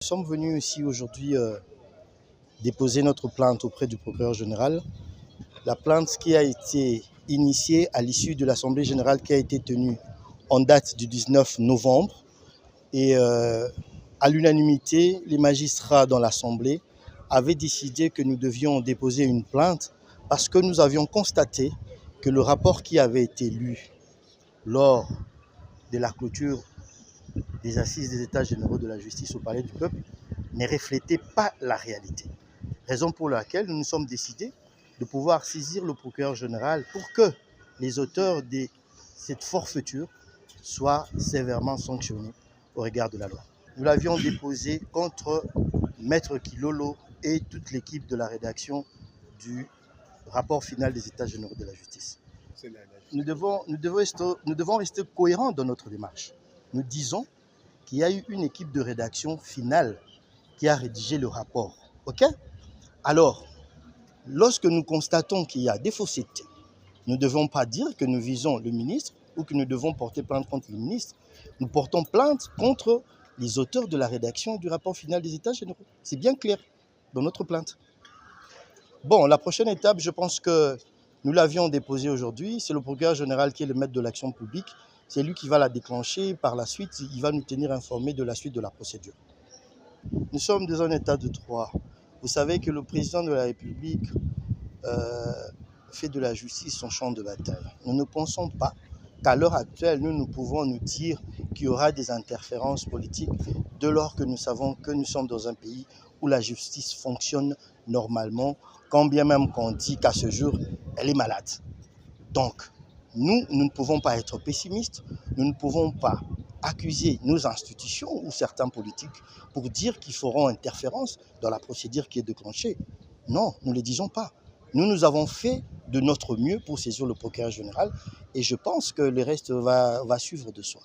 Nous sommes venus ici aujourd'hui déposer notre plainte auprès du procureur général. La plainte qui a été initiée à l'issue de l'Assemblée générale qui a été tenue en date du 19 novembre. Et à l'unanimité, les magistrats dans l'Assemblée avaient décidé que nous devions déposer une plainte parce que nous avions constaté que le rapport qui avait été lu lors de la clôture des assises des États généraux de la justice au Palais du Peuple ne reflétait pas la réalité. Raison pour laquelle nous nous sommes décidés de pouvoir saisir le procureur général pour que les auteurs de cette forfaiture soient sévèrement sanctionnés au regard de la loi. Nous l'avions déposé contre Maître Kilolo et toute l'équipe de la rédaction du rapport final des États généraux de la justice. Nous devons rester cohérents dans notre démarche. Nous disons qu'il y a eu une équipe de rédaction finale qui a rédigé le rapport. OK ? Alors, lorsque nous constatons qu'il y a des faussetés, nous ne devons pas dire que nous visons le ministre ou que nous devons porter plainte contre le ministre. Nous portons plainte contre les auteurs de la rédaction du rapport final des États généraux. C'est bien clair dans notre plainte. Bon, la prochaine étape, je pense que nous l'avions déposée aujourd'hui. C'est le procureur général qui est le maître de l'action publique. C'est lui qui va la déclencher. Par la suite, il va nous tenir informés de la suite de la procédure. Nous sommes dans un état de droit. Vous savez que le président de la République fait de la justice son champ de bataille. Nous ne pensons pas qu'à l'heure actuelle, nous pouvons nous dire qu'il y aura des interférences politiques dès lors que nous savons que nous sommes dans un pays où la justice fonctionne normalement, quand bien même qu'on dit qu'à ce jour, elle est malade. Donc, nous ne pouvons pas être pessimistes, nous ne pouvons pas accuser nos institutions ou certains politiques pour dire qu'ils feront interférence dans la procédure qui est déclenchée. Non, nous ne le disons pas. Nous avons fait de notre mieux pour saisir le procureur général et je pense que le reste va suivre de soi.